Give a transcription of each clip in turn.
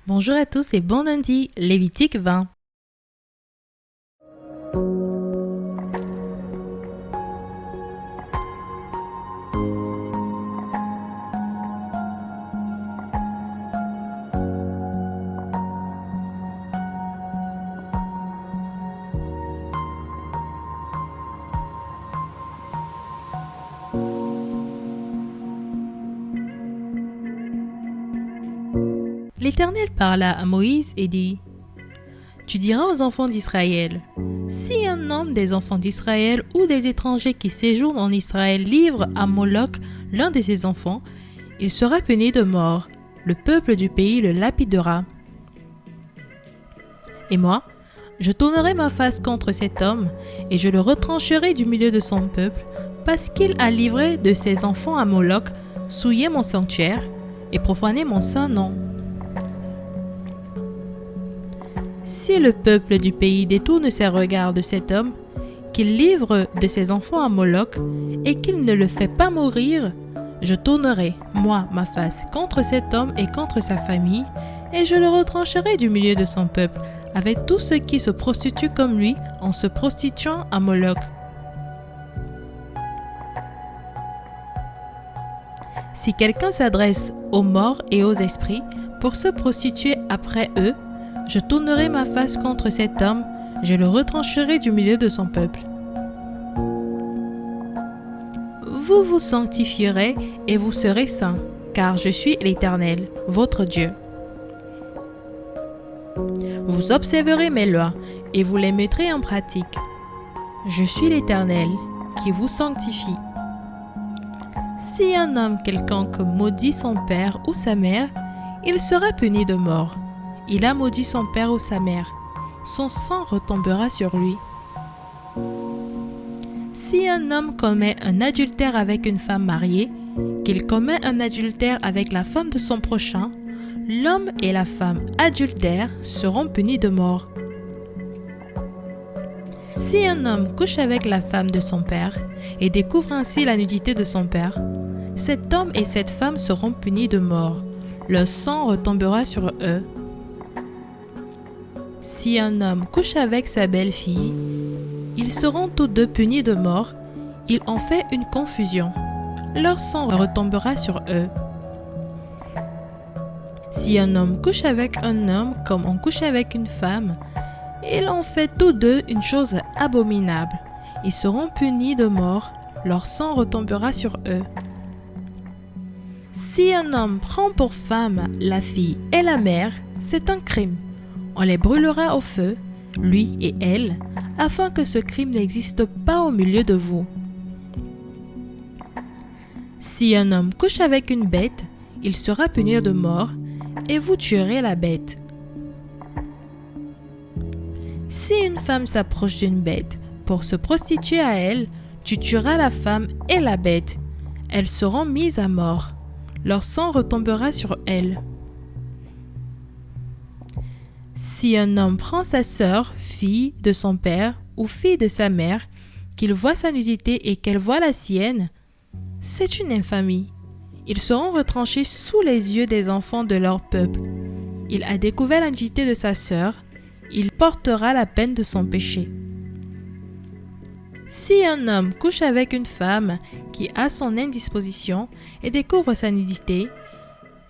Bonjour à tous et bon lundi, Lévitique 20. L'Éternel parla à Moïse et dit : Tu diras aux enfants d'Israël, si un homme des enfants d'Israël ou des étrangers qui séjournent en Israël livre à Moloch l'un de ses enfants, il sera puni de mort. Le peuple du pays le lapidera. Et moi, je tournerai ma face contre cet homme et je le retrancherai du milieu de son peuple parce qu'il a livré de ses enfants à Moloch, souillé mon sanctuaire et profané mon saint nom. Si le peuple du pays détourne ses regards de cet homme, qu'il livre de ses enfants à Moloch, et qu'il ne le fait pas mourir, je tournerai, moi, ma face contre cet homme et contre sa famille, et je le retrancherai du milieu de son peuple, avec tous ceux qui se prostituent comme lui en se prostituant à Moloch. Si quelqu'un s'adresse aux morts et aux esprits pour se prostituer après eux, je tournerai ma face contre cet homme, je le retrancherai du milieu de son peuple. Vous vous sanctifierez et vous serez saints, car je suis l'Éternel, votre Dieu. Vous observerez mes lois et vous les mettrez en pratique. Je suis l'Éternel, qui vous sanctifie. Si un homme quelconque maudit son père ou sa mère, il sera puni de mort. Il a maudit son père ou sa mère. Son sang retombera sur lui. Si un homme commet un adultère avec une femme mariée, qu'il commet un adultère avec la femme de son prochain, l'homme et la femme adultères seront punis de mort. Si un homme couche avec la femme de son père et découvre ainsi la nudité de son père, cet homme et cette femme seront punis de mort. Leur sang retombera sur eux. Si un homme couche avec sa belle-fille, ils seront tous deux punis de mort. Ils ont fait une confusion. Leur sang retombera sur eux. Si un homme couche avec un homme comme on couche avec une femme, ils ont fait tous deux une chose abominable. Ils seront punis de mort. Leur sang retombera sur eux. Si un homme prend pour femme la fille et la mère, c'est un crime. On les brûlera au feu, lui et elle, afin que ce crime n'existe pas au milieu de vous. Si un homme couche avec une bête, il sera puni de mort, et vous tuerez la bête. Si une femme s'approche d'une bête pour se prostituer à elle, tu tueras la femme et la bête. Elles seront mises à mort. Leur sang retombera sur elles. Si un homme prend sa sœur, fille de son père ou fille de sa mère, qu'il voit sa nudité et qu'elle voit la sienne, c'est une infamie. Ils seront retranchés sous les yeux des enfants de leur peuple. Il a découvert la nudité de sa sœur, il portera la peine de son péché. Si un homme couche avec une femme qui a son indisposition et découvre sa nudité,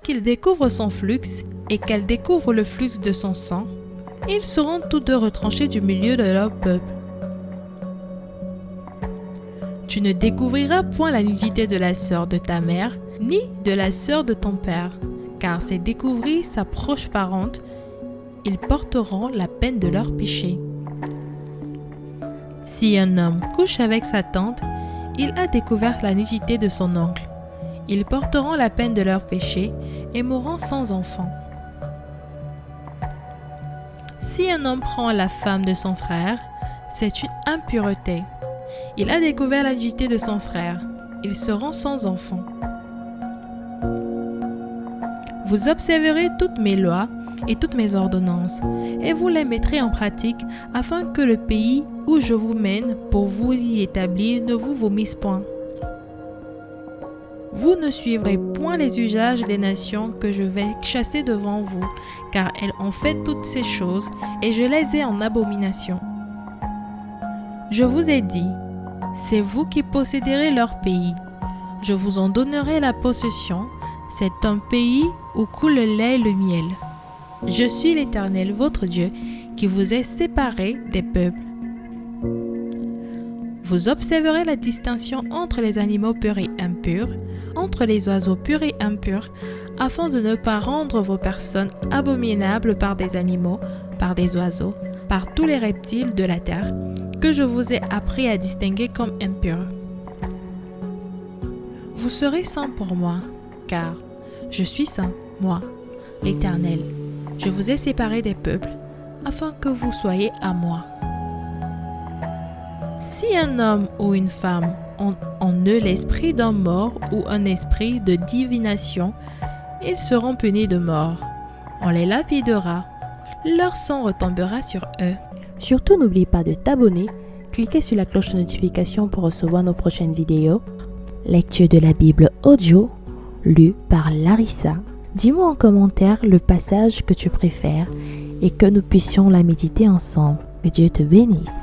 qu'il découvre son flux et qu'elle découvre le flux de son sang, ils seront tous deux retranchés du milieu de leur peuple. Tu ne découvriras point la nudité de la sœur de ta mère, ni de la sœur de ton père, car c'est découvrir sa proche parente, ils porteront la peine de leur péché. Si un homme couche avec sa tante, il a découvert la nudité de son oncle. Ils porteront la peine de leur péché et mourront sans enfant. Si un homme prend la femme de son frère, c'est une impureté. Il a découvert la nudité de son frère. Ils seront sans enfant. Vous observerez toutes mes lois et toutes mes ordonnances, et vous les mettrez en pratique afin que le pays où je vous mène pour vous y établir ne vous vomisse point. Vous ne suivrez point les usages des nations que je vais chasser devant vous, car elles ont fait toutes ces choses, et je les ai en abomination. Je vous ai dit, c'est vous qui posséderez leur pays. Je vous en donnerai la possession, c'est un pays où coule le lait et le miel. Je suis l'Éternel, votre Dieu, qui vous ai séparés des peuples. Vous observerez la distinction entre les animaux purs et impurs, entre les oiseaux purs et impurs, afin de ne pas rendre vos personnes abominables par des animaux, par des oiseaux, par tous les reptiles de la terre, que je vous ai appris à distinguer comme impurs. Vous serez saints pour moi, car je suis saint, moi, l'Éternel. Je vous ai séparés des peuples, afin que vous soyez à moi. Si un homme ou une femme ont en eux l'esprit d'un mort ou un esprit de divination, ils seront punis de mort. On les lapidera, leur sang retombera sur eux. Surtout, n'oublie pas de t'abonner, cliquez sur la cloche de notification pour recevoir nos prochaines vidéos. Lecture de la Bible audio, lue par Larissa. Dis-moi en commentaire le passage que tu préfères et que nous puissions la méditer ensemble. Que Dieu te bénisse.